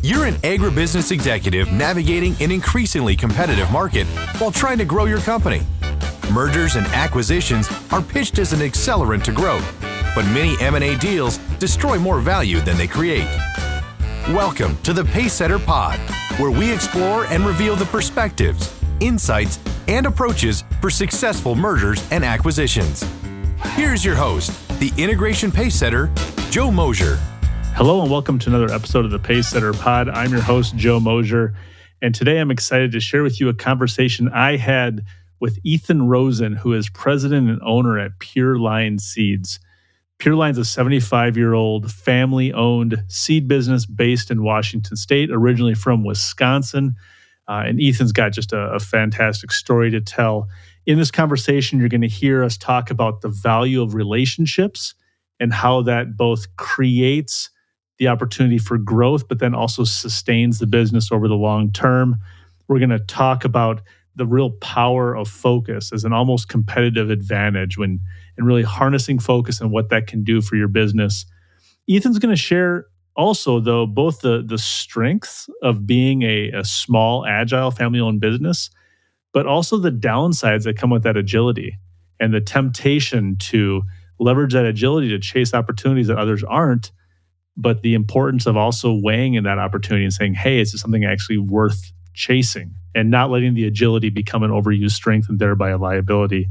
You're an agribusiness executive navigating an increasingly competitive market while trying to grow your company. Mergers and acquisitions are pitched as an accelerant to growth, but many M&A deals destroy more value than they create. Welcome to the Pacesetter Pod, where we explore and reveal the perspectives, insights, and approaches for successful mergers and acquisitions. Here's your host, the Integration Pacesetter, Joe Mosier. Hello and welcome to another episode of the Pacesetter Pod. I'm your host, Joe Mosier, and today I'm excited to share with you a conversation I had with Ethan Rosen, who is president and owner at Pure Line Seeds. Pure Line's a 75-year-old family-owned seed business based in Washington State, originally from Wisconsin. And Ethan's got just a fantastic story to tell. In this conversation, you're going to hear us talk about the value of relationships and how that both creates the opportunity for growth, but then also sustains the business over the long term. We're going to talk about the real power of focus as an almost competitive advantage and really harnessing focus and what that can do for your business. Ethan's going to share also, though, both the strengths of being a small, agile, family-owned business, but also the downsides that come with that agility and the temptation to leverage that agility to chase opportunities that others aren't, but the importance of also weighing in that opportunity and saying, hey, is this something actually worth chasing? And not letting the agility become an overused strength and thereby a liability.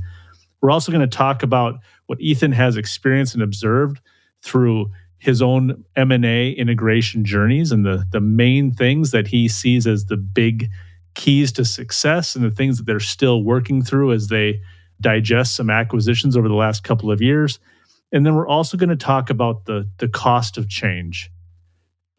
We're also going to talk about what Ethan has experienced and observed through his own M&A integration journeys and the main things that he sees as the big keys to success and the things that they're still working through as they digest some acquisitions over the last couple of years. And then we're also going to talk about the cost of change.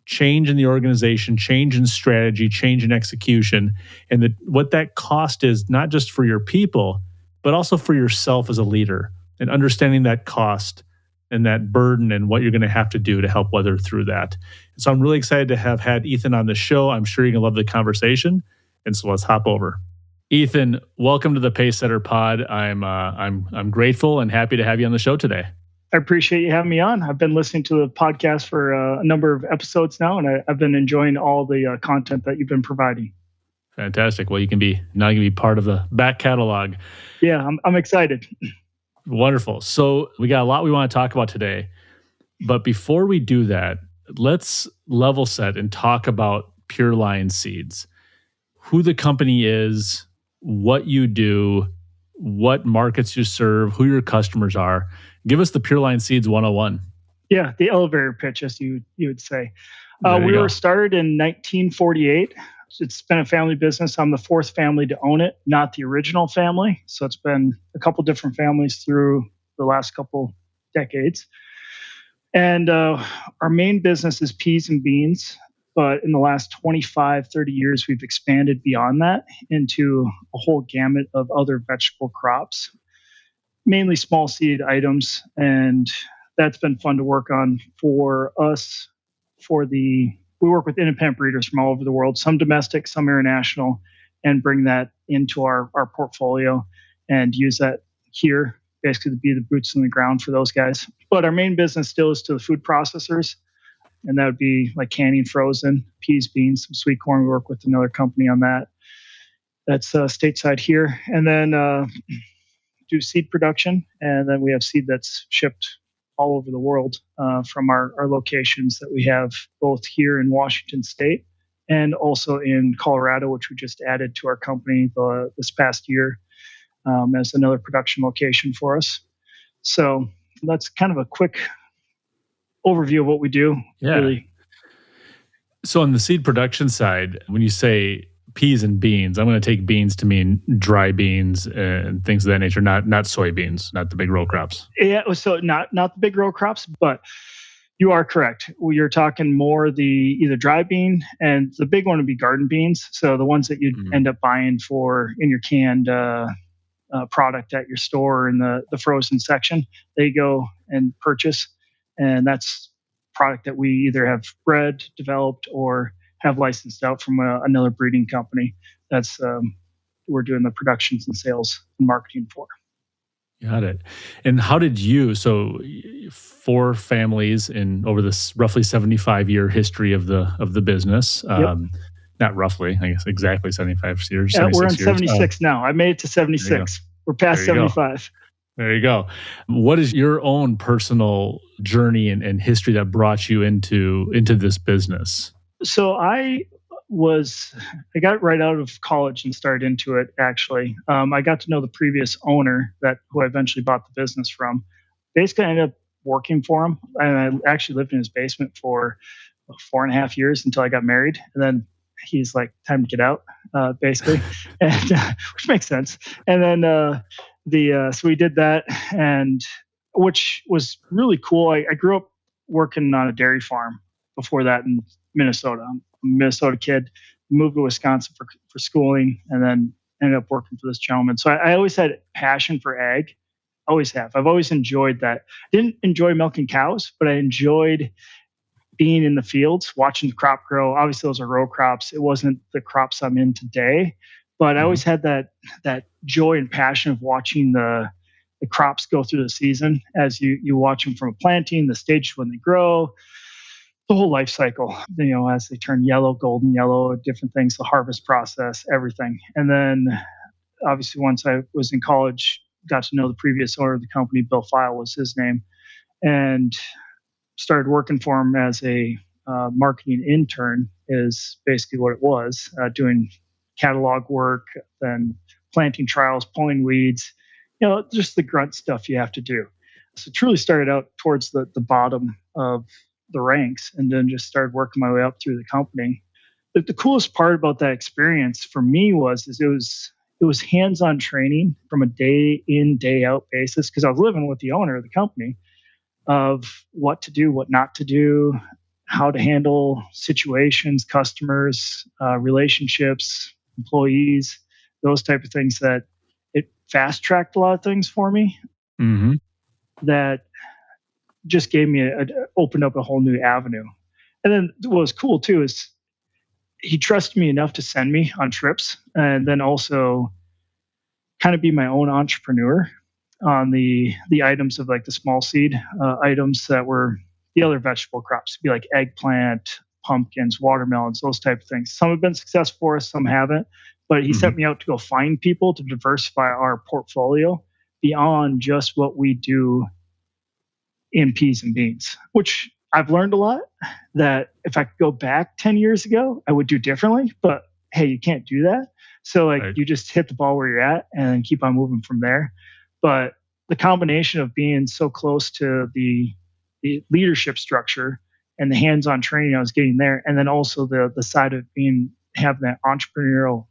Change in the organization, change in strategy, change in execution, and what that cost is, not just for your people, but also for yourself as a leader, and understanding that cost and that burden and what you're going to have to do to help weather through that. And so I'm really excited to have had Ethan on the show. I'm sure you're going to love the conversation. And so let's hop over. Ethan, welcome to the Pacesetter Pod. I'm grateful and happy to have you on the show today. I appreciate you having me on. I've been listening to the podcast for a number of episodes now, and I've been enjoying all the content that you've been providing. Fantastic. Well, you can be part of the back catalog. Yeah, I'm excited. Wonderful. So we got a lot we want to talk about today, but before we do that, let's level set and talk about Pure Line Seeds. Who the company is, what you do, what markets you serve, who your customers are. Give us the Pure Line Seeds 101. Yeah, the elevator pitch, as you would say. We were started in 1948. It's been a family business. I'm the fourth family to own it, not the original family. So it's been a couple different families through the last couple decades. And our main business is peas and beans. But in the last 25, 30 years, we've expanded beyond that into a whole gamut of other vegetable crops, mainly small seed items. And that's been fun to work on for us. We work with independent breeders from all over the world, some domestic, some international, and bring that into our portfolio and use that here, basically to be the boots on the ground for those guys. But our main business still is to the food processors. And that would be like canning, frozen, peas, beans, some sweet corn. We work with another company on that. That's stateside here. And then do seed production. And then we have seed that's shipped all over the world from our locations that we have both here in Washington State and also in Colorado, which we just added to our company this past year as another production location for us. So that's kind of a quick overview of what we do. Yeah. Really. So on the seed production side, when you say peas and beans, I'm going to take beans to mean dry beans and things of that nature, not soybeans, not the big row crops. Yeah, so not the big row crops, but you are correct. You're talking more the either dry bean, and the big one would be garden beans. So the ones that you'd end up buying in your canned product at your store in the frozen section, they go and purchase. And that's product that we either have bred, developed, or have licensed out from another breeding company. That's we're doing the productions and sales and marketing for. Got it. And how did you, so 4 families in over this roughly 75-year history of the business, Yep. Not roughly, I guess exactly 75 years, We're on 76 years. 76 now. I made it to There you go. 76. We're past There you go. 75. There you go. What is your own personal journey and history that brought you into this business? So I got right out of college and started into it, actually. I got to know the previous owner who I eventually bought the business from. Basically, I ended up working for him. And I actually lived in his basement for 4.5 years until I got married. And then he's like, time to get out, basically, and which makes sense. And then so we did that, and which was really cool. I grew up working on a dairy farm before that in Minnesota. I'm a Minnesota kid, moved to Wisconsin for schooling, and then ended up working for this gentleman. So I always had passion for ag. Always have. I've always enjoyed that. Didn't enjoy milking cows, but I enjoyed being in the fields, watching the crop grow. Obviously, those are row crops. It wasn't the crops I'm in today, but I always had that joy and passion of watching the crops go through the season as you watch them from a planting, the stage when they grow, the whole life cycle, as they turn yellow, golden yellow, different things, the harvest process, everything. And then obviously once I was in college, got to know the previous owner of the company, Bill File was his name, and started working for him as a marketing intern is basically what it was, doing catalog work, then planting trials, pulling weeds, just the grunt stuff you have to do. So truly started out towards the bottom of the ranks and then just started working my way up through the company. But the coolest part about that experience for me was it was hands-on training from a day in, day out basis, because I was living with the owner of the company, of what to do, what not to do, how to handle situations, customers, relationships, employees, those type of things. That it fast-tracked a lot of things for me. Mm-hmm. That just gave me opened up a whole new avenue. And then what was cool too is he trusted me enough to send me on trips, and then also kind of be my own entrepreneur on the items of like the small seed items that were the other vegetable crops. It'd be like eggplant, pumpkins, watermelons, those type of things. Some have been successful for us, some haven't. But he sent me out to go find people to diversify our portfolio beyond just what we do in peas and beans, which I've learned a lot that if I could go back 10 years ago, I would do differently. But hey, you can't do that. So you just hit the ball where you're at and keep on moving from there. But the combination of being so close to the leadership structure and the hands-on training I was getting there, and then also the side of having that entrepreneurial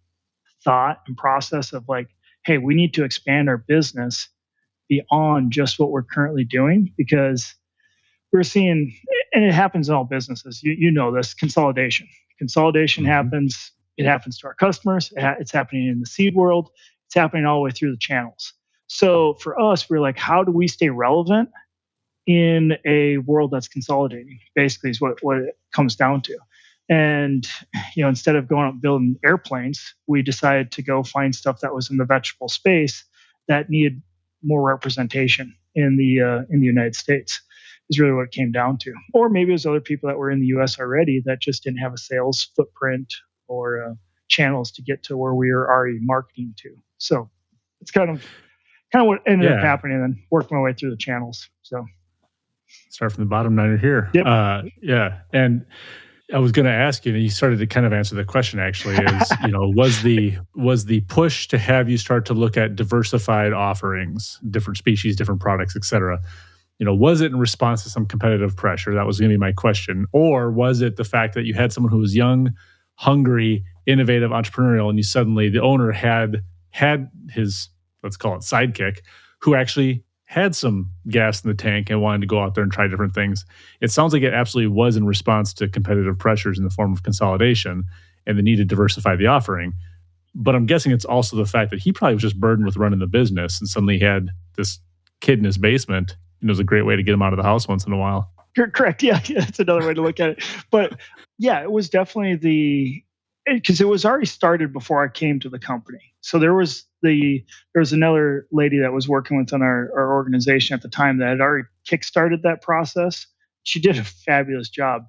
thought and process of like, hey, we need to expand our business beyond just what we're currently doing, because we're seeing, and it happens in all businesses, you know this, consolidation happens. It happens to our customers. It's happening in the seed world. It's happening all the way through the channels. So for us, we're like, how do we stay relevant in a world that's consolidating? Basically is what it comes down to. And, instead of going out building airplanes, we decided to go find stuff that was in the vegetable space that needed more representation in the United States, is really what it came down to. Or maybe it was other people that were in the U.S. already that just didn't have a sales footprint or channels to get to where we were already marketing to. So it's kind of what ended up happening, and then working my way through the channels. So start from the bottom, now you're here. Yep. Yeah. And I was going to ask you, and you started to kind of answer the question actually, is, was the push to have you start to look at diversified offerings, different species, different products, et cetera, was it in response to some competitive pressure? That was going to be my question. Or was it the fact that you had someone who was young, hungry, innovative, entrepreneurial, and the owner had his, let's call it sidekick, who actually had some gas in the tank and wanted to go out there and try different things? It sounds like it absolutely was in response to competitive pressures in the form of consolidation and the need to diversify the offering. But I'm guessing it's also the fact that he probably was just burdened with running the business, and suddenly he had this kid in his basement. It was a great way to get him out of the house once in a while. Correct. Yeah, that's another way to look at it. But yeah, it was definitely because it was already started before I came to the company. So there was there was another lady that was working within our organization at the time that had already kickstarted that process. She did a fabulous job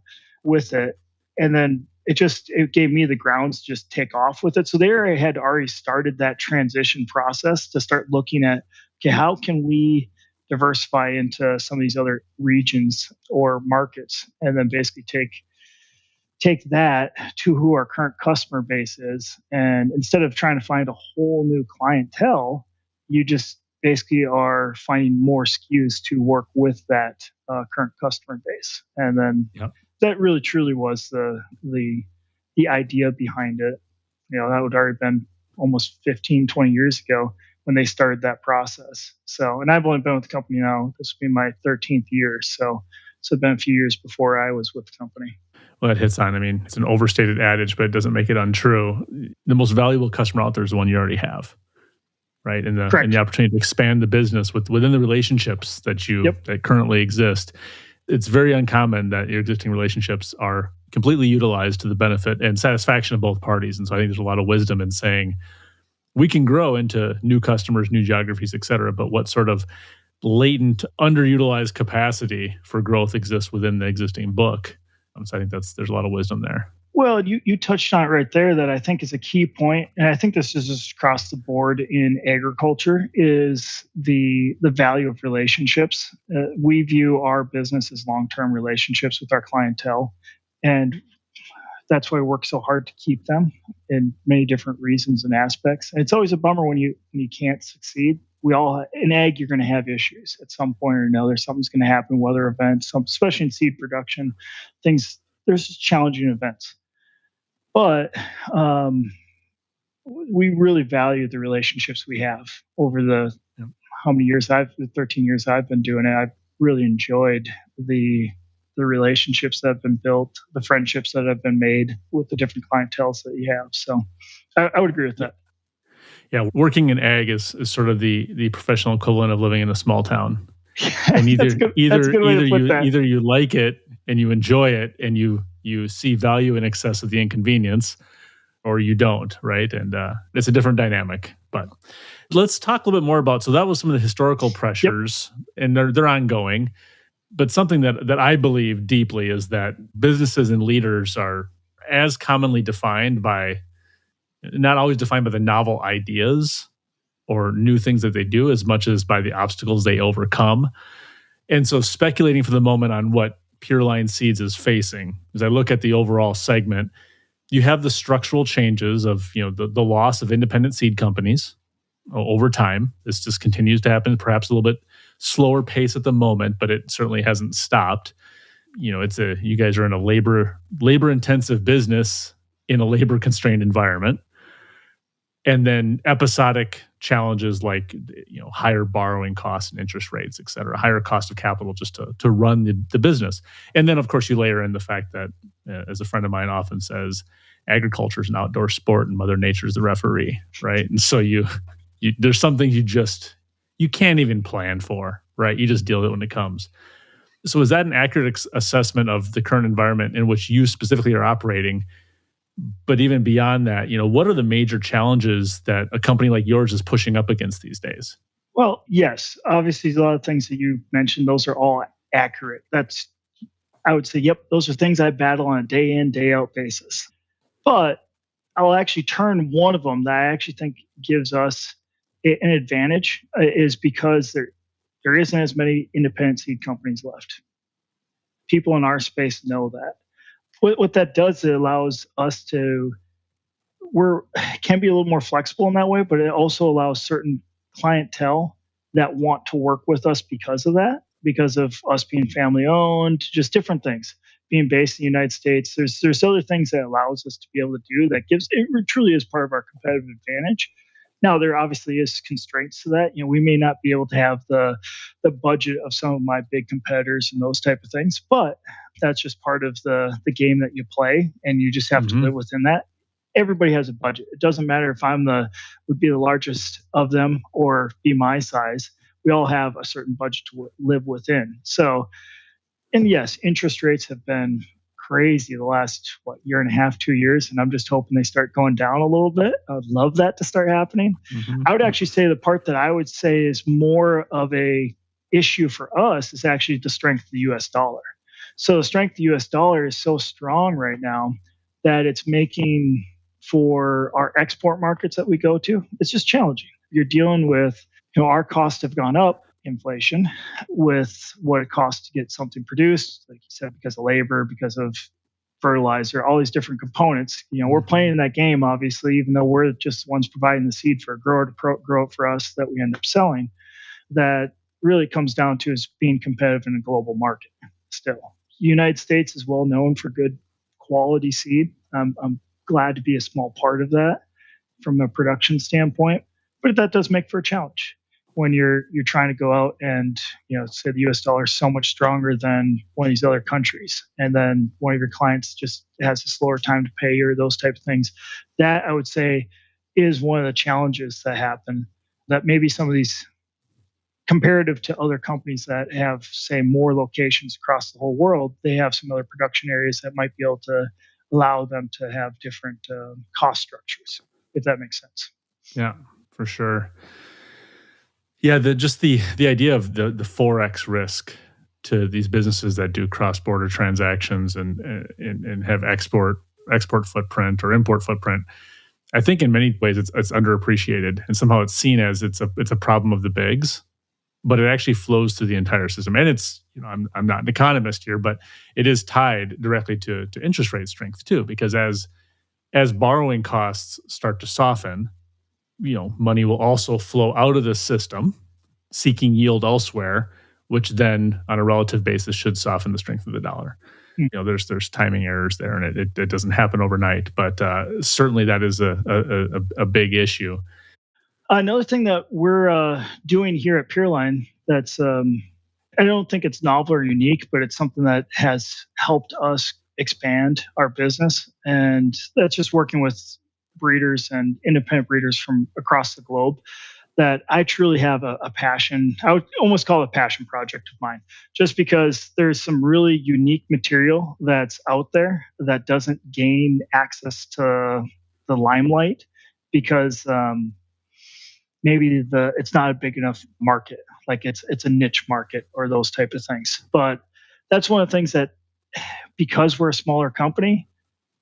with it. And then it gave me the grounds to just take off with it. So there I had already started that transition process to start looking at, okay, how can we diversify into some of these other regions or markets, and then basically take that to who our current customer base is. And instead of trying to find a whole new clientele, you just basically are finding more SKUs to work with that current customer base. And then that really truly was the idea behind it. That would already been almost 15, 20 years ago when they started that process. So, and I've only been with the company now, this will be my 13th year. So it's been a few years before I was with the company. Well, that hits on, it's an overstated adage, but it doesn't make it untrue. The most valuable customer out there is the one you already have, right? And the opportunity to expand the business within the relationships that currently exist. It's very uncommon that your existing relationships are completely utilized to the benefit and satisfaction of both parties. And so I think there's a lot of wisdom in saying we can grow into new customers, new geographies, et cetera, but what sort of latent, underutilized capacity for growth exists within the existing book. So I think there's a lot of wisdom there. Well, you touched on it right there that I think is a key point, and I think this is just across the board in agriculture, is the value of relationships. We view our business as long-term relationships with our clientele, and that's why we work so hard to keep them in many different reasons and aspects. And it's always a bummer when you can't succeed. In ag, you're going to have issues at some point or another. Something's going to happen, weather events, especially in seed production, there's just challenging events. But we really value the relationships we have over the 13 years I've been doing it. I've really enjoyed the relationships that have been built, the friendships that have been made with the different clienteles that you have. So I would agree with that. Yeah, working in ag is sort of the professional equivalent of living in a small town. And either you like it and you enjoy it and you see value in excess of the inconvenience, or you don't, right? And it's a different dynamic. But let's talk a little bit more about, so that was some of the historical pressures, and they're ongoing. But something that I believe deeply is that businesses and leaders are as commonly defined by, not always defined by the novel ideas or new things that they do as much as by the obstacles they overcome. And so speculating for the moment on what Pure Line Seeds is facing, as I look at the overall segment, you have the structural changes of the loss of independent seed companies over time. This just continues to happen, perhaps a little bit slower pace at the moment, but it certainly hasn't stopped. You guys are in a labor intensive business in a labor constrained environment. And then episodic challenges like higher borrowing costs and interest rates, et cetera, higher cost of capital just to run the business. And then, of course, you layer in the fact that, as a friend of mine often says, agriculture is an outdoor sport and Mother Nature is the referee, right? And so there's some things you can't even plan for, right? You just deal with it when it comes. So is that an accurate assessment of the current environment in which you specifically are operating? But even beyond that, what are the major challenges that a company like yours is pushing up against these days? Well, yes, obviously a lot of things that you mentioned, those are all accurate. I would say, yep, those are things I battle on a day in, day out basis. But I'll actually turn one of them that I actually think gives us an advantage is because there isn't as many independent seed companies left. People in our space know that. What that does, it allows us can be a little more flexible in that way, but it also allows certain clientele that want to work with us because of that, because of us being family owned, just different things. Being based in the United States, there's other things that allows us to be able to do that it truly is part of our competitive advantage. Now, there obviously is constraints to that. We may not be able to have the budget of some of my big competitors and those type of things, but that's just part of the game that you play, and you just have to live within that. Everybody has a budget. It doesn't matter if would be the largest of them or be my size. We all have a certain budget to live within. So, and yes, interest rates have been crazy the last, year and a half, 2 years. And I'm just hoping they start going down a little bit. I would love that to start happening. Mm-hmm. I would actually say the part that I would say is more of a issue for us is actually the strength of the US dollar. So the strength of the US dollar is so strong right now that it's making for our export markets that we go to, it's just challenging. You're dealing with, our costs have gone up, inflation, with what it costs to get something produced, like you said, because of labor, because of fertilizer, all these different components. We're playing in that game, obviously, even though we're just the ones providing the seed for a grower to grow it for us that we end up selling. That really comes down to is being competitive in a global market still. The United States is well known for good quality seed. I'm glad to be a small part of that from a production standpoint, but that does make for a challenge when you're trying to go out and say the US dollar is so much stronger than one of these other countries, and then one of your clients just has a slower time to pay or those type of things. That I would say is one of the challenges that happen, that maybe some of these comparative to other companies that have, say, more locations across the whole world, they have some other production areas that might be able to allow them to have different cost structures, if that makes sense. Yeah, for sure. Yeah, the idea of the Forex risk to these businesses that do cross-border transactions and have export footprint or import footprint, I think in many ways it's underappreciated, and somehow it's seen as it's a problem of the bigs, but it actually flows through the entire system. And it's, I'm not an economist here, but it is tied directly to interest rate strength too, because as borrowing costs start to soften, money will also flow out of the system, seeking yield elsewhere, which then, on a relative basis, should soften the strength of the dollar. There's timing errors there, and it doesn't happen overnight, but certainly that is a big issue. Another thing that we're doing here at Pureline that's I don't think it's novel or unique, but it's something that has helped us expand our business, and that's just working with breeders and independent breeders from across the globe. That I truly have a passion. I would almost call it a passion project of mine, just because there's some really unique material that's out there that doesn't gain access to the limelight because maybe it's not a big enough market, like it's a niche market or those type of things. But that's one of the things that, because we're a smaller company,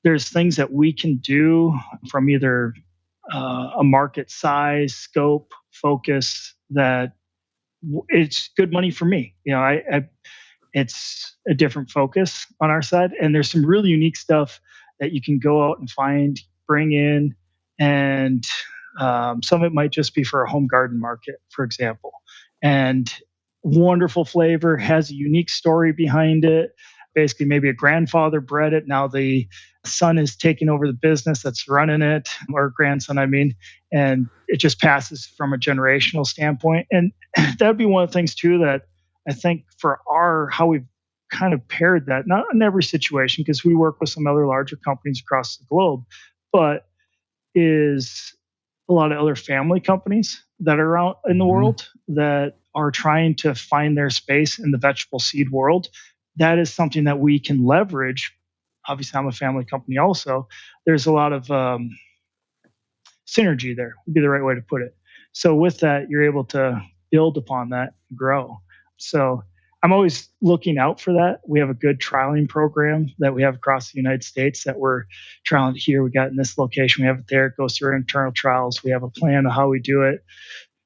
there's things that we can do from either a market size, scope, focus, that it's good money for me. It's a different focus on our side, and there's some really unique stuff that you can go out and find, bring in, and some of it might just be for a home garden market, for example. And wonderful flavor, has a unique story behind it. Basically, maybe a grandfather bred it. Now the son is taking over the business that's running it, or grandson, and it just passes from a generational standpoint. And that would be one of the things too that I think for how we've kind of paired that, not in every situation, because we work with some other larger companies across the globe, but is a lot of other family companies that are out in the world that are trying to find their space in the vegetable seed world. That is something that we can leverage. Obviously, I'm a family company also. There's a lot of synergy there, would be the right way to put it. So with that, you're able to build upon that and grow. So I'm always looking out for that. We have a good trialing program that we have across the United States that we're trialing here. We got in this location, we have it there. It goes through our internal trials. We have a plan of how we do it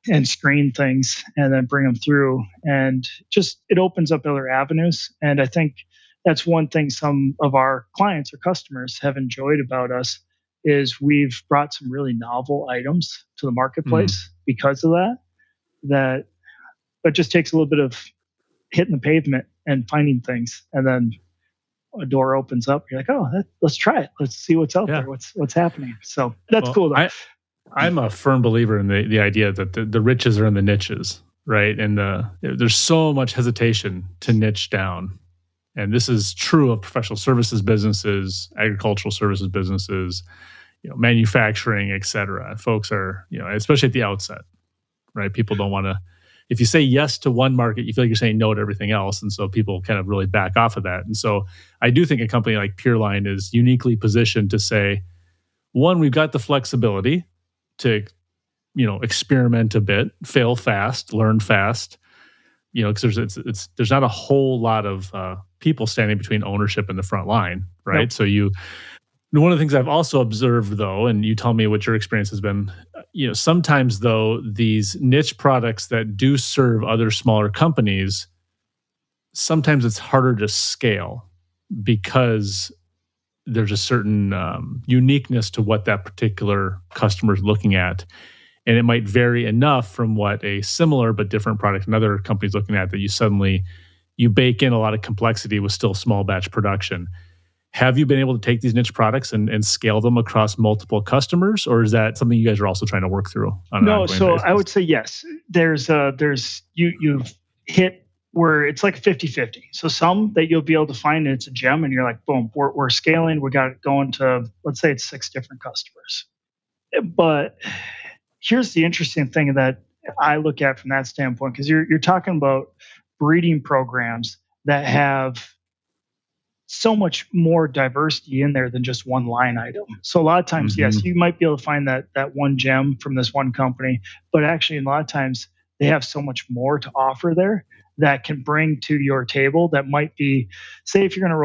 and screen things and then bring them through. And just, it opens up other avenues. And I think that's one thing some of our clients or customers have enjoyed about us is we've brought some really novel items to the marketplace because of that but just takes a little bit of hitting the pavement and finding things, and then a door opens up. You're like, oh, let's try it. Let's see what's out there. What's happening. So that's cool though. I'm a firm believer in the idea that the riches are in the niches, right? And there's so much hesitation to niche down. And this is true of professional services businesses, agricultural services businesses, manufacturing, et cetera. Folks are, especially at the outset, right? People don't want to, if you say yes to one market, you feel like you're saying no to everything else. And so people kind of really back off of that. And so I do think a company like Pureline is uniquely positioned to say, one, we've got the flexibility to, experiment a bit, fail fast, learn fast, because there's not a whole lot of people standing between ownership and the front line, right? Nope. So one of the things I've also observed, though, and you tell me what your experience has been, sometimes, though, these niche products that do serve other smaller companies, sometimes it's harder to scale because there's a certain uniqueness to what that particular customer is looking at. And it might vary enough from what a similar but different product another company's looking at that you bake in a lot of complexity with still small batch production. Have you been able to take these niche products and scale them across multiple customers, or is that something you guys are also trying to work through on an ongoing basis? I would say yes. You've hit where it's like 50-50. So some that you'll be able to find and it's a gem and you're like, boom, we're scaling. We got it going to, let's say it's 6 different customers. But here's the interesting thing that I look at from that standpoint, because you're talking about breeding programs that have so much more diversity in there than just one line item. So a lot of times, yes, you might be able to find that one gem from this one company, but actually a lot of times they have so much more to offer there that can bring to your table that might be, say if you're going to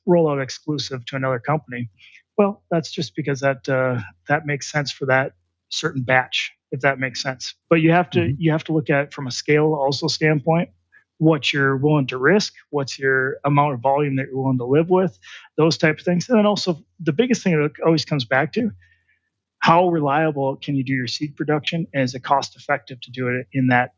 roll out exclusive to another company. Well, that's just because that makes sense for that certain batch, if that makes sense. But you have to look at it from a scale also standpoint, what you're willing to risk, what's your amount of volume that you're willing to live with, those type of things. And then also the biggest thing that always comes back to, how reliable can you do your seed production, and is it cost effective to do it in that,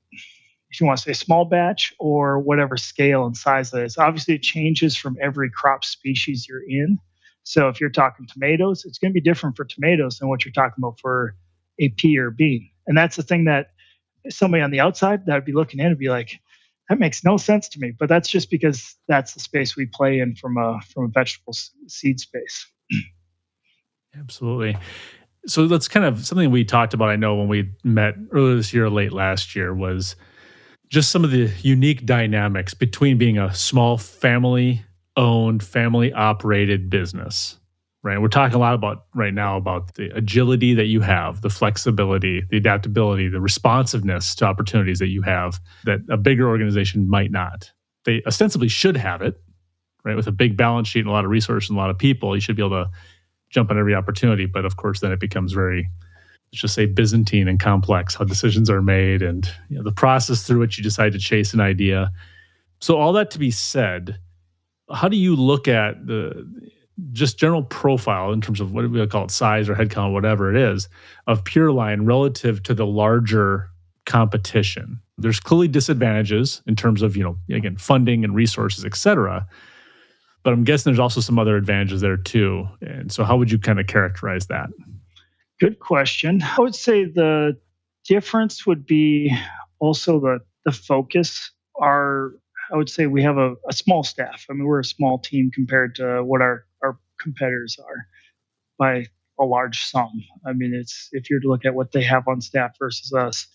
if you want to say small batch or whatever scale and size that is. Obviously it changes from every crop species you're in. So if you're talking tomatoes, it's going to be different for tomatoes than what you're talking about for a pea or bean. And that's the thing that somebody on the outside that would be looking in and be like, that makes no sense to me. But that's just because that's the space we play in from a vegetable seed space. Absolutely. So that's kind of something we talked about, I know, when we met earlier this year or late last year, was just some of the unique dynamics between being a small family-owned, family-operated business. Right. We're talking a lot right now about the agility that you have, the flexibility, the adaptability, the responsiveness to opportunities that you have that a bigger organization might not. They ostensibly should have it, right? With a big balance sheet and a lot of resources and a lot of people, you should be able to jump on every opportunity. But of course, then it becomes very, let's just say, Byzantine and complex, how decisions are made and the process through which you decide to chase an idea. So all that to be said, how do you look at the just general profile in terms of what we call it, size or headcount, whatever it is, of Pureline relative to the larger competition? There's clearly disadvantages in terms of, again, funding and resources, et cetera. But I'm guessing there's also some other advantages there too. And so how would you kind of characterize that? Good question. I would say the difference would be also the focus. I would say we have a small staff. I mean, we're a small team compared to what our competitors are by a large sum. I mean, if you're to look at what they have on staff versus us,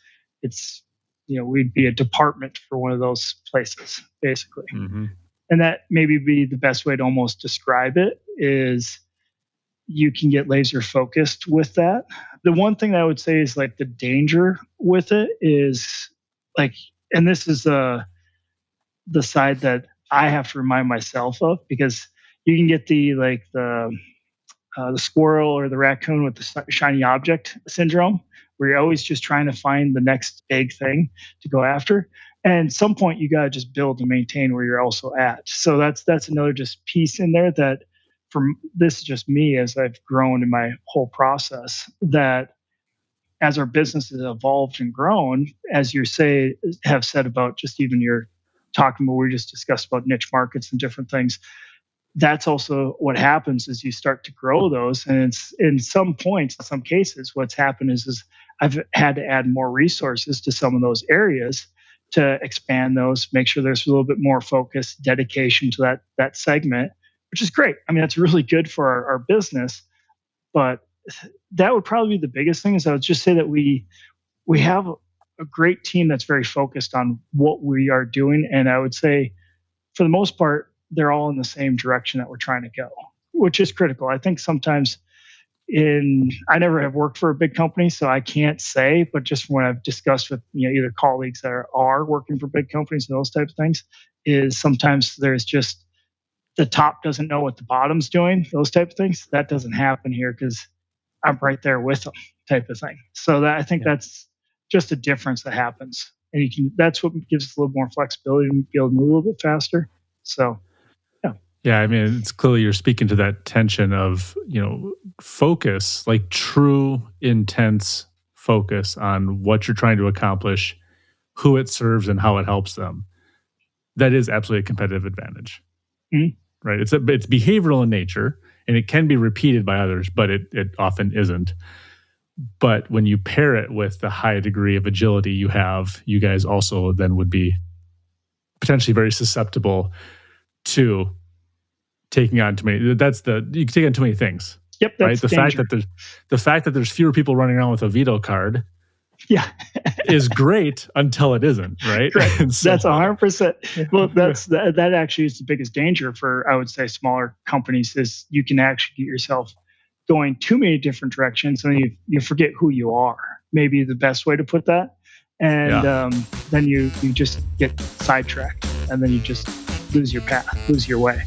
it's, we'd be a department for one of those places, basically. Mm-hmm. And that maybe be the best way to almost describe it is you can get laser focused with that. The one thing that I would say is like the danger with it is like, and this is the side that I have to remind myself of, because you can get the squirrel or the raccoon with the shiny object syndrome, where you're always just trying to find the next big thing to go after. And at some point, you got to just build and maintain where you're also at. So that's another just piece in there that, this is just me as I've grown in my whole process, that as our business has evolved and grown, as you have said about just even your talking about, we just discussed about niche markets and different things. That's also what happens as you start to grow those. And it's in some points, in some cases, what's happened is I've had to add more resources to some of those areas to expand those, make sure there's a little bit more focus, dedication to that segment, which is great. I mean, that's really good for our business. But that would probably be the biggest thing, is I would just say that we have a great team that's very focused on what we are doing. And I would say, for the most part, they're all in the same direction that we're trying to go, which is critical. I think sometimes I never have worked for a big company, so I can't say, but just from what I've discussed with either colleagues that are working for big companies and those types of things, is sometimes there's just the top doesn't know what the bottom's doing, those type of things. That doesn't happen here because I'm right there with them, type of thing. So I think that's just a difference that happens. And that's what gives us a little more flexibility and be able to move a little bit faster. So, yeah. Yeah, I mean, it's clearly you're speaking to that tension of, focus, like true, intense focus on what you're trying to accomplish, who it serves, and how it helps them. That is absolutely a competitive advantage. Mm-hmm. Right? It's behavioral in nature, and it can be repeated by others, but it often isn't. But when you pair it with the high degree of agility you have, you guys also then would be potentially very susceptible to taking on too many. You can take on too many things. Yep, that's right. The fact that there's fewer people running around with a veto card, is great until it isn't. Right. So, that's 100%. Well, that actually is the biggest danger for, I would say, smaller companies, is you can actually get yourself going too many different directions, and you forget who you are. Maybe the best way to put that, and then you just get sidetracked, and then you just lose your path, lose your way.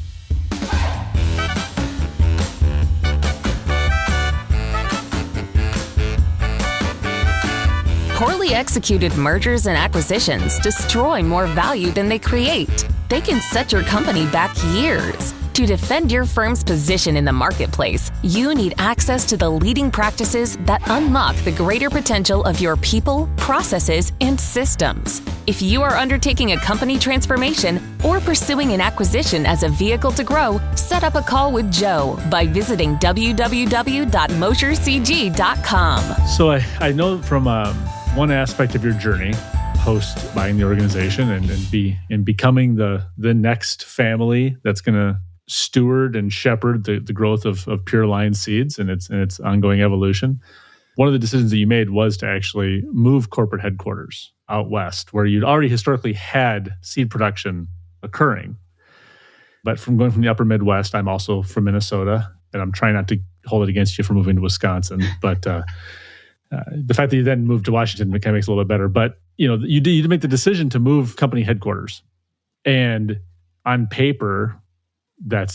Poorly executed mergers and acquisitions destroy more value than they create. They can set your company back years. To defend your firm's position in the marketplace, you need access to the leading practices that unlock the greater potential of your people, processes, and systems. If you are undertaking a company transformation or pursuing an acquisition as a vehicle to grow, set up a call with Joe by visiting www.moshercg.com. So I know from one aspect of your journey, post buying the organization and becoming the next family that's going to steward and shepherd the growth of Pure Line Seeds and its ongoing evolution. One of the decisions that you made was to actually move corporate headquarters out west, where you'd already historically had seed production occurring. But from going from the upper Midwest, I'm also from Minnesota, and I'm trying not to hold it against you for moving to Wisconsin. But the fact that you then moved to Washington kind of makes it a little bit better. But you did make the decision to move company headquarters, and on paper, it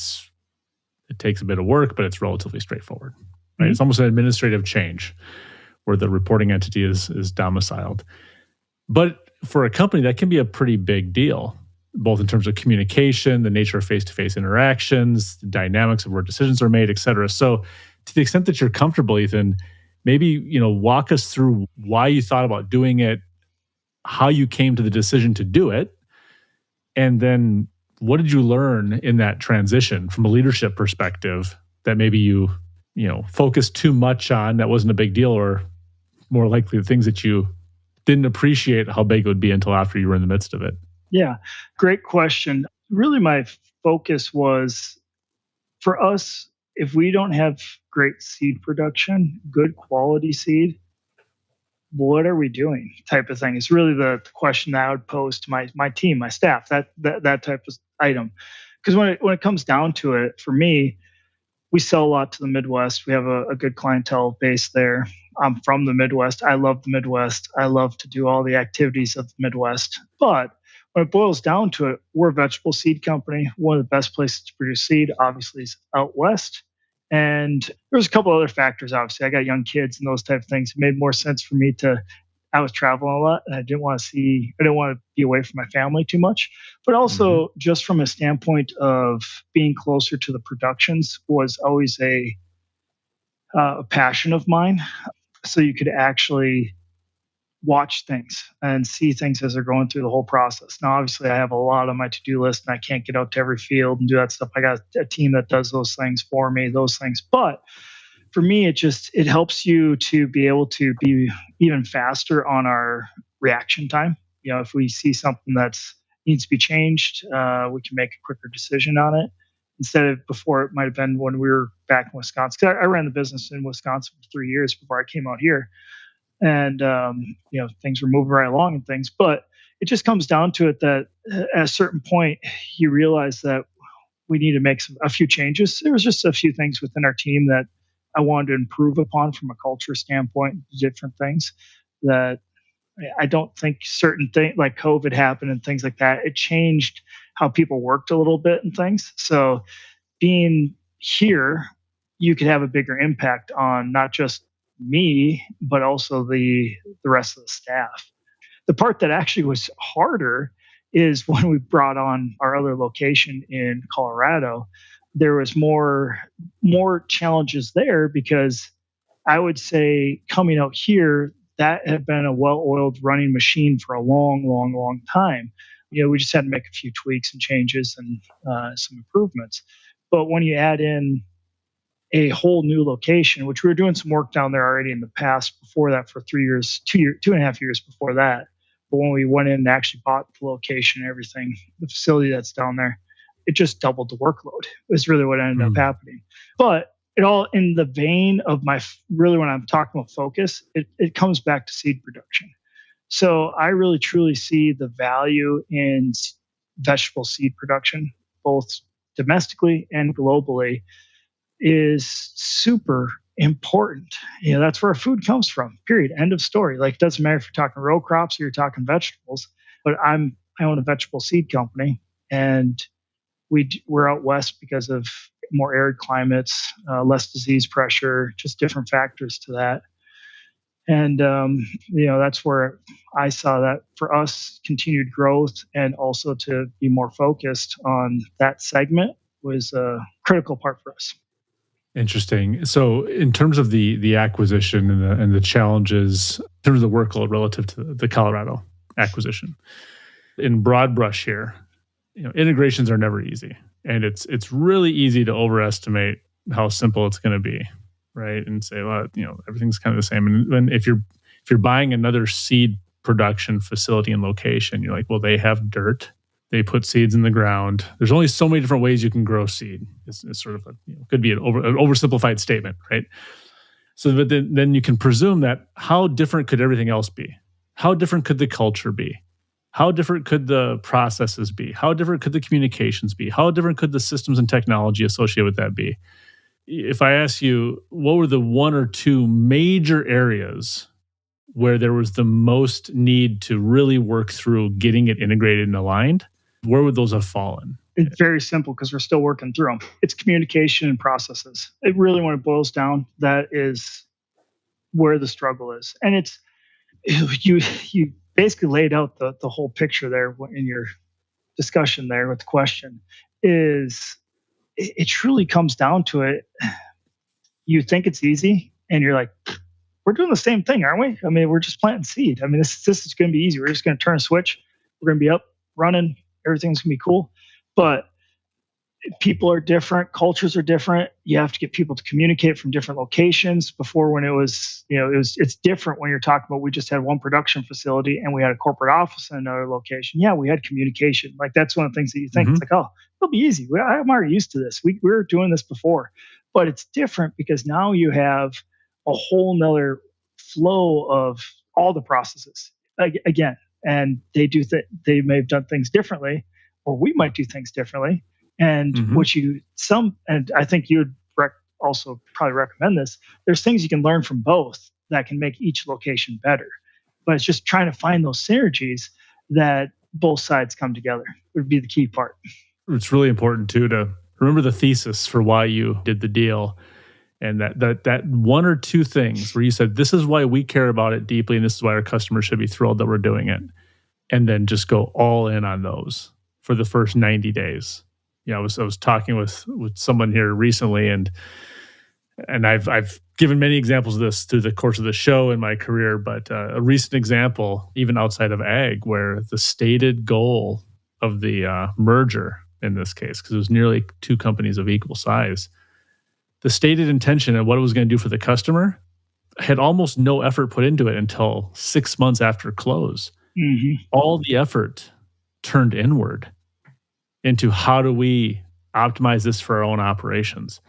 takes a bit of work, but it's relatively straightforward. Right? Mm-hmm. It's almost an administrative change where the reporting entity is domiciled. But for a company, that can be a pretty big deal, both in terms of communication, the nature of face-to-face interactions, the dynamics of where decisions are made, et cetera. So to the extent that you're comfortable, Ethan, maybe walk us through why you thought about doing it, how you came to the decision to do it, and then what did you learn in that transition from a leadership perspective that maybe you focused too much on that wasn't a big deal, or more likely the things that you didn't appreciate how big it would be until after you were in the midst of it? Yeah, great question. Really, my focus was, for us, if we don't have great seed production, good quality seed, what are we doing, type of thing. It's really the question that I would pose to my team, my staff, that type of item. Because when it comes down to it, for me, we sell a lot to the Midwest. We have a good clientele base there. I'm from the Midwest. I love the Midwest. I love to do all the activities of the Midwest. But when it boils down to it, we're a vegetable seed company. One of the best places to produce seed, obviously, is out west. And there's a couple other factors, obviously. I got young kids and those type of things. It made more sense for me I was traveling a lot, and I didn't want to be away from my family too much. But also, just from a standpoint of being closer to the productions was always a passion of mine. So you could actually watch things and see things as they're going through the whole process. Now, obviously, I have a lot on my to-do list, and I can't get out to every field and do that stuff. I got a team that does those things for me, But for me, it helps you to be able to be even faster on our reaction time. If we see something that needs to be changed, we can make a quicker decision on it. Instead of before, it might have been when we were back in Wisconsin. I ran the business in Wisconsin for 3 years before I came out here. and things were moving right along and things. But it just comes down to it that at a certain point, you realize that we need to make a few changes. There was just a few things within our team that I wanted to improve upon from a culture standpoint, different things that I don't think certain things like COVID happened and things like that. It changed how people worked a little bit and things. So being here, you could have a bigger impact on not just me, but also the rest of the staff. The part that actually was harder is when we brought on our other location in Colorado. There was more challenges there because I would say coming out here, that had been a well-oiled running machine for a long, long, long time. We just had to make a few tweaks and changes and some improvements. But when you add in a whole new location, which we were doing some work down there already in the past before that for 3 years, 2.5 years before that. But when we went in and actually bought the location and everything, the facility that's down there, it just doubled the workload. Is really what ended up happening. But it all in the vein of really when I'm talking about focus, it comes back to seed production. So I really truly see the value in vegetable seed production, both domestically and globally, is super important. That's where our food comes from, period. End of story. Like, it doesn't matter if you're talking row crops or you're talking vegetables, but I own a vegetable seed company, and we're out west because of more arid climates, less disease pressure, just different factors to that. And, that's where I saw that for us, continued growth and also to be more focused on that segment was a critical part for us. Interesting. So in terms of the acquisition and the challenges, in terms of the workload relative to the Colorado acquisition, in broad brush here, integrations are never easy. And it's really easy to overestimate how simple it's going to be, right? And say, well, everything's kind of the same. And if you're buying another seed production facility and location, you're like, well, they have dirt. They put seeds in the ground. There's only so many different ways you can grow seed. It's sort of could be an oversimplified statement, right? So, but then you can presume that how different could everything else be? How different could the culture be? How different could the processes be? How different could the communications be? How different could the systems and technology associated with that be? If I ask you, what were the one or two major areas where there was the most need to really work through getting it integrated and aligned, where would those have fallen? It's very simple because we're still working through them. It's communication and processes. It really, when it boils down, that is where the struggle is. And it's you basically laid out the whole picture there in your discussion there with the question. Is it truly comes down to it. You think it's easy, and you're like, we're doing the same thing, aren't we? I mean, we're just planting seed. I mean, this is going to be easy. We're just going to turn a switch. We're going to be up, running. Everything's going to be cool. But people are different. Cultures are different. You have to get people to communicate from different locations. Before, when it's different when you're talking about, we just had one production facility and we had a corporate office in another location. Yeah, we had communication. Like, that's one of the things that you think. It's like, oh, it'll be easy. I'm already used to this. We were doing this before. But it's different because now you have a whole nother flow of all the processes again, and they may have done things differently, or we might do things differently. And and I think you would also probably recommend this. There's things you can learn from both that can make each location better, but it's just trying to find those synergies that both sides come together would be the key part. It's really important too to remember the thesis for why you did the deal. And that one or two things where you said, this is why we care about it deeply, and this is why our customers should be thrilled that we're doing it. And then just go all in on those for the first 90 days. I was talking with someone here recently, and I've given many examples of this through the course of the show in my career, but a recent example, even outside of ag, where the stated goal of the merger in this case, because it was nearly two companies of equal size, the stated intention of what it was going to do for the customer had almost no effort put into it until 6 months after close. All the effort turned inward into how do we optimize this for our own operations?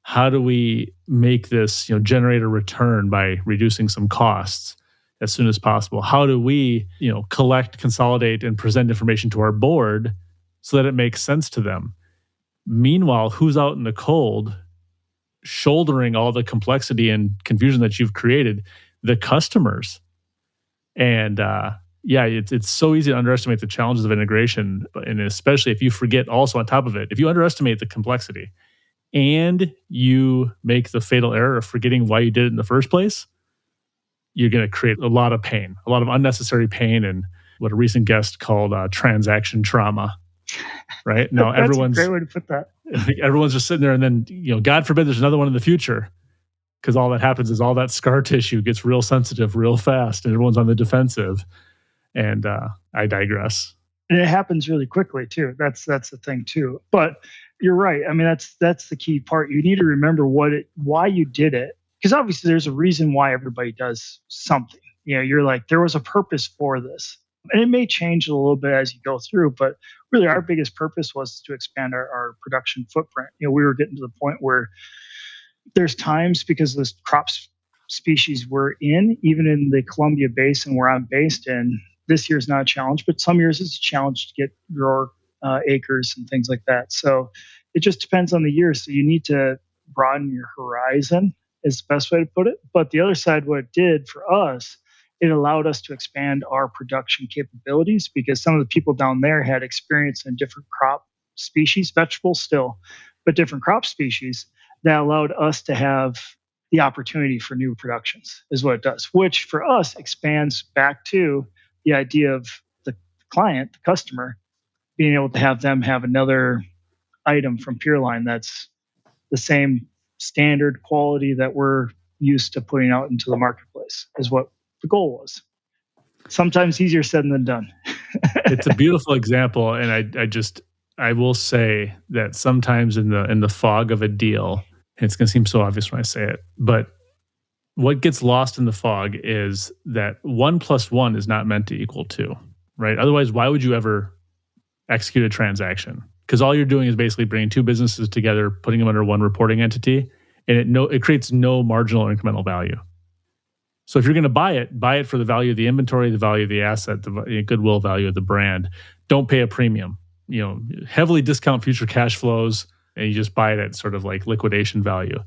How do we make this, generate a return by reducing some costs? as soon as possible? How do we, collect, consolidate, and present information to our board so that it makes sense to them? Meanwhile, who's out in the cold shouldering all the complexity and confusion that you've created? The customers. And it's so easy to underestimate the challenges of integration, and especially if you forget also on top of it, if you underestimate the complexity and you make the fatal error of forgetting why you did it in the first place, you're going to create a lot of pain, a lot of unnecessary pain, and what a recent guest called transaction trauma. Right now, That's a great way to put that. Everyone's just sitting there, and then God forbid there's another one in the future, because all that happens is all that scar tissue gets real sensitive real fast, and everyone's on the defensive. And I digress. And it happens really quickly too. That's the thing too. But you're right. I mean, that's the key part. You need to remember why you did it, because obviously there's a reason why everybody does something. You're like, there was a purpose for this. And it may change a little bit as you go through, but really our biggest purpose was to expand our production footprint. We were getting to the point where there's times, because the crop species we're in, even in the Columbia Basin where I'm based in, this year's not a challenge, but some years it's a challenge to get grower acres and things like that. So it just depends on the year. So you need to broaden your horizon is the best way to put it. But the other side, what it did for us, it allowed us to expand our production capabilities, because some of the people down there had experience in different crop species, vegetables still, but different crop species, that allowed us to have the opportunity for new productions is what it does, which for us expands back to the idea of the client, the customer, being able to have them have another item from Pure Line that's the same standard quality that we're used to putting out into the marketplace is what the goal was. Sometimes easier said than done. It's a beautiful example. And I will say that sometimes in the fog of a deal, it's going to seem so obvious when I say it, but what gets lost in the fog is that 1 + 1 is not meant to equal 2, right? Otherwise, why would you ever execute a transaction? Because all you're doing is basically bringing two businesses together, putting them under one reporting entity, and it creates no marginal or incremental value. So if you're going to buy it for the value of the inventory, the value of the asset, the goodwill value of the brand. Don't pay a premium. Heavily discount future cash flows, and you just buy it at sort of like liquidation value.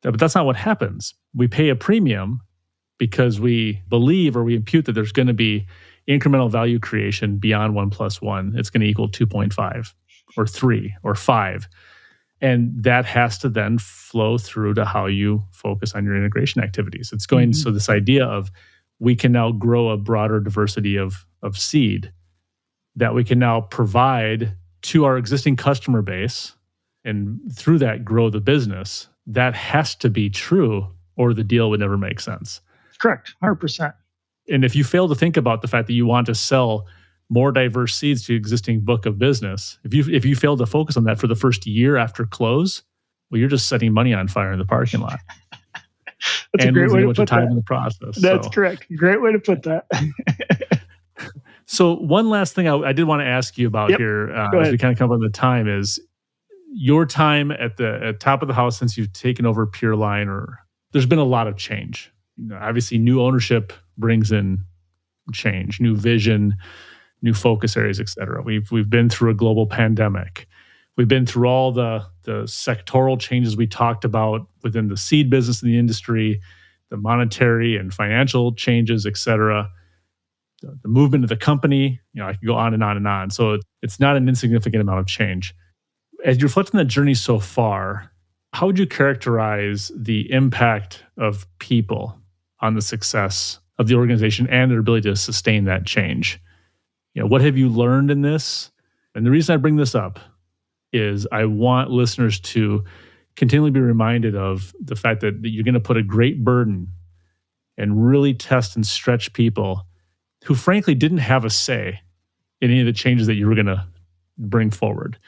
But that's not what happens. We pay a premium because we believe or we impute that there's going to be incremental value creation beyond 1 + 1. It's going to equal 2.5 or 3 or 5. And that has to then flow through to how you focus on your integration activities. It's going, so this idea of we can now grow a broader diversity of seed that we can now provide to our existing customer base, and through that grow the business. That has to be true, or the deal would never make sense. Correct, 100%. And if you fail to think about the fact that you want to sell more diverse seeds to your existing book of business, if you fail to focus on that for the first year after close, well, you're just setting money on fire in the parking lot. That's and a great way to put time that. In the process. That's correct. Great way to put that. So one last thing I did want to ask you about here, as we kind of come up on the time, is your time at the top of the house since you've taken over Pure Line. Or there's been a lot of change. Obviously, new ownership brings in change, new vision, new focus areas, et cetera. We've been through a global pandemic. We've been through all the sectoral changes we talked about within the seed business in the industry, the monetary and financial changes, et cetera. The movement of the company, I could go on and on and on. So it's not an insignificant amount of change. As you reflect on that journey so far, how would you characterize the impact of people on the success of the organization and their ability to sustain that change? What have you learned in this? And the reason I bring this up is I want listeners to continually be reminded of the fact that you're going to put a great burden and really test and stretch people who frankly didn't have a say in any of the changes that you were going to bring forward.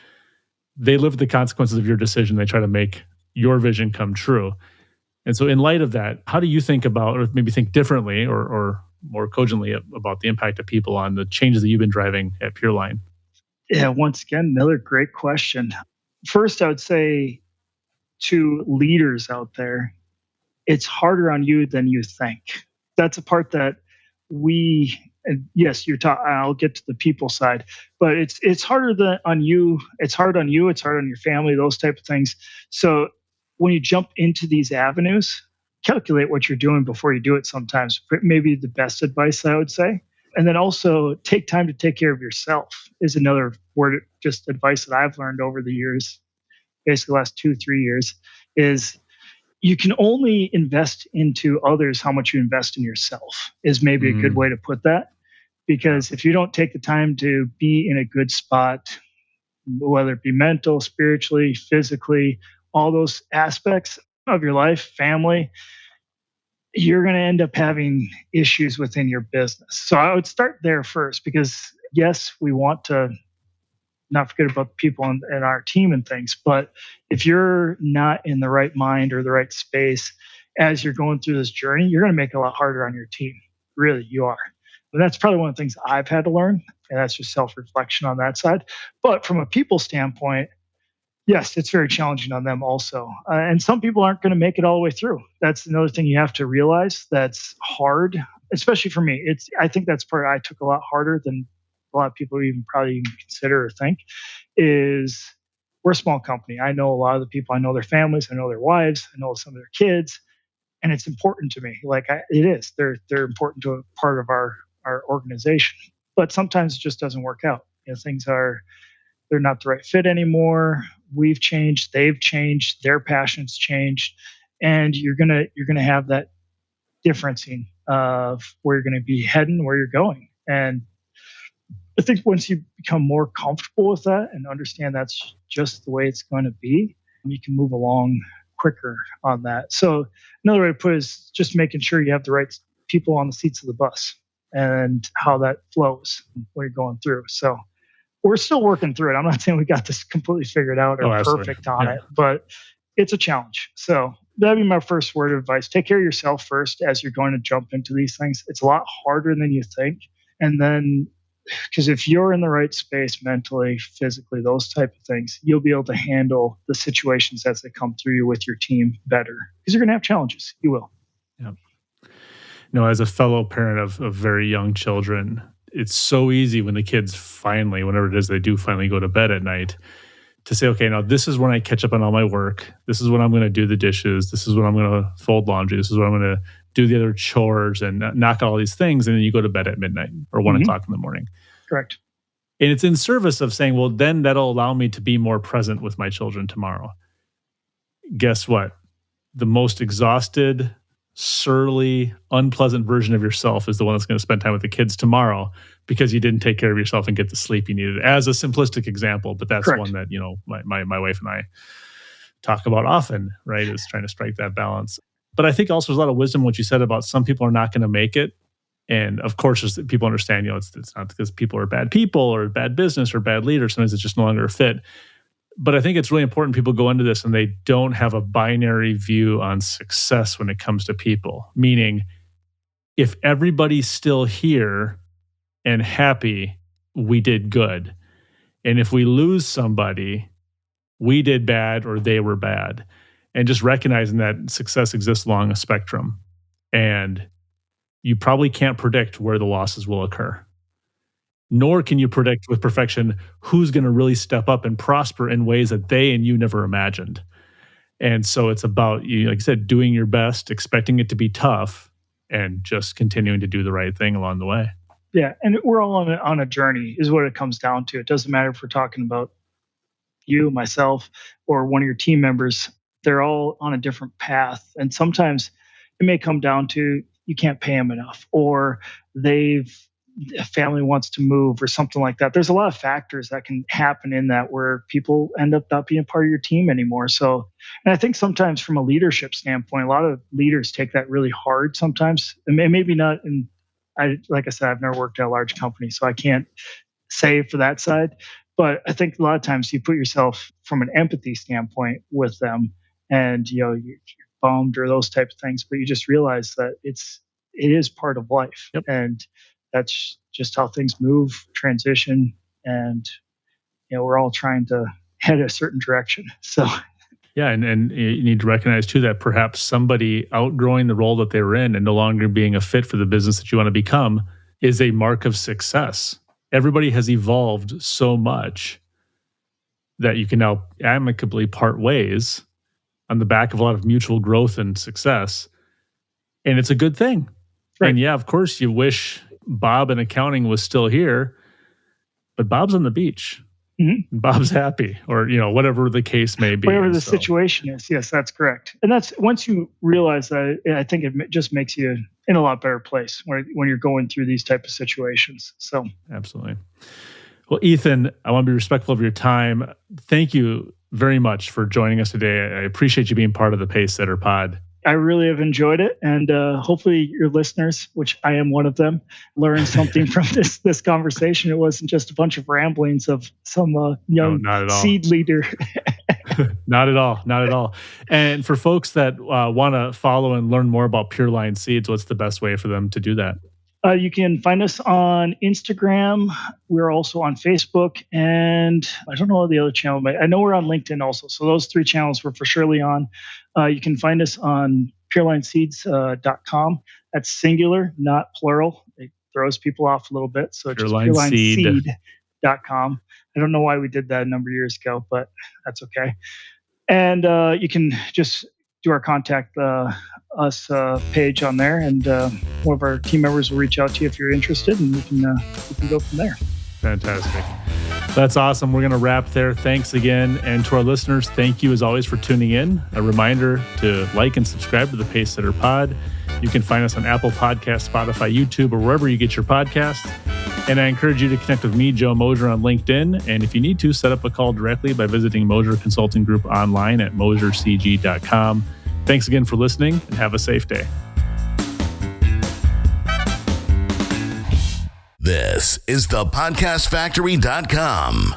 They live with the consequences of your decision. They try to make your vision come true. And so in light of that, how do you think about, or maybe think differently or more cogently about the impact of people on the changes that you've been driving at Pure Line? Yeah, once again, another great question. First, I would say to leaders out there, it's harder on you than you think. that's a part that and yes, I'll get to the people side, but it's harder on you. It's hard on you. It's hard on your family, those type of things. So when you jump into these avenues, calculate what you're doing before you do it sometimes. Maybe the best advice I would say. And then also take time to take care of yourself is another word, just advice that I've learned over the years, basically the last 2-3 years, is you can only invest into others how much you invest in yourself is maybe a good way to put that. Because if you don't take the time to be in a good spot, whether it be mental, spiritually, physically, all those aspects of your life, family, you're going to end up having issues within your business. So I would start there first because yes, we want to not forget about the people in our team and things. But if you're not in the right mind or the right space as you're going through this journey, you're going to make it a lot harder on your team. Really, you are. And that's probably one of the things I've had to learn. And that's just self-reflection on that side. But from a people standpoint, yes, it's very challenging on them also. And some people aren't going to make it all the way through. That's another thing you have to realize that's hard, especially for me. I think that's part I took a lot harder than a lot of people probably even consider or think, is we're a small company. I know a lot of the people. I know their families. I know their wives. I know some of their kids. And it's important to me. It is. They're important to a part of our organization. But sometimes it just doesn't work out. They're not the right fit anymore. We've changed. They've changed. Their passions changed. And you're gonna have that differencing of where you're going to be heading, where you're going. And I think once you become more comfortable with that and understand that's just the way it's going to be, you can move along quicker on that. So another way to put it is just making sure you have the right people on the seats of the bus and how that flows when you're going through. So we're still working through it. I'm not saying we got this completely figured out or perfect on it, but it's a challenge. So that'd be my first word of advice. Take care of yourself first as you're going to jump into these things. It's a lot harder than you think. And then, because if you're in the right space mentally, physically, those type of things, you'll be able to handle the situations as they come through you with your team better. Because you're going to have challenges. You will. Yeah. As a fellow parent of very young children, it's so easy when the kids finally, whenever it is they do finally go to bed at night, to say, okay, now this is when I catch up on all my work. This is when I'm going to do the dishes. This is when I'm going to fold laundry. This is when I'm going to do the other chores and knock out all these things. And then you go to bed at midnight or 1 o'clock in the morning. Correct. And it's in service of saying, well, then that'll allow me to be more present with my children tomorrow. Guess what? The most exhausted, surly, unpleasant version of yourself is the one that's going to spend time with the kids tomorrow because you didn't take care of yourself and get the sleep you needed, as a simplistic example. But that's Correct. One that, my wife and I talk about often, right, is trying to strike that balance. But I think also there's a lot of wisdom in what you said about some people are not going to make it. And of course, people understand, it's not because people are bad people or bad business or bad leaders. Sometimes it's just no longer a fit. But I think it's really important people go into this and they don't have a binary view on success when it comes to people. Meaning, if everybody's still here and happy, we did good. And if we lose somebody, we did bad or they were bad. And just recognizing that success exists along a spectrum. And you probably can't predict where the losses will occur. Nor can you predict with perfection who's going to really step up and prosper in ways that they and you never imagined. And so it's about, like I said, doing your best, expecting it to be tough, and just continuing to do the right thing along the way. Yeah, and we're all on a journey is what it comes down to. It doesn't matter if we're talking about you, myself, or one of your team members. They're all on a different path. And sometimes it may come down to you can't pay them enough, or a family wants to move or something like that. There's a lot of factors that can happen in that where people end up not being part of your team anymore. So, and I think sometimes from a leadership standpoint, a lot of leaders take that really hard sometimes. And maybe not like I said, I've never worked at a large company, so I can't say for that side. But I think a lot of times you put yourself from an empathy standpoint with them and, you're bummed or those type of things, but you just realize that it is part of life. Yep. And that's just how things move, transition, and we're all trying to head a certain direction. So Yeah, and you need to recognize too that perhaps somebody outgrowing the role that they were in and no longer being a fit for the business that you want to become is a mark of success. Everybody has evolved so much that you can now amicably part ways on the back of a lot of mutual growth and success. And it's a good thing. Right. And yeah, of course, you wish Bob in accounting was still here, but Bob's on the beach. Mm-hmm. Bob's happy, or whatever the case may be. Whatever the situation is. Yes, that's correct. And that's once you realize that, I think it just makes you in a lot better place when you're going through these type of situations. So absolutely. Well, Ethan, I want to be respectful of your time. Thank you very much for joining us today. I appreciate you being part of the Pacesetter Pod. I really have enjoyed it, and hopefully your listeners, which I am one of them, learned something from this conversation. It wasn't just a bunch of ramblings of some young seed leader. Not at all. And for folks that want to follow and learn more about Pure Line Seeds, what's the best way for them to do that? You can find us on Instagram. We're also on Facebook, and I don't know the other channel, but I know we're on LinkedIn also. So those 3 channels we're for surely on. You can find us on purelineseeds.com. That's singular, not plural. It throws people off a little bit. So just purelineseed.com. I don't know why we did that a number of years ago, but that's okay. And you can just do our contact us page on there, and one of our team members will reach out to you if you're interested, and we can go from there. Fantastic. That's awesome. We're going to wrap there. Thanks again. And to our listeners, thank you as always for tuning in. A reminder to like and subscribe to the Pacesetter Pod. You can find us on Apple Podcasts, Spotify, YouTube, or wherever you get your podcasts. And I encourage you to connect with me, Joe Mosier, on LinkedIn. And if you need to, set up a call directly by visiting Mosier Consulting Group online at mosiercg.com. Thanks again for listening, and have a safe day. This is thepodcastfactory.com.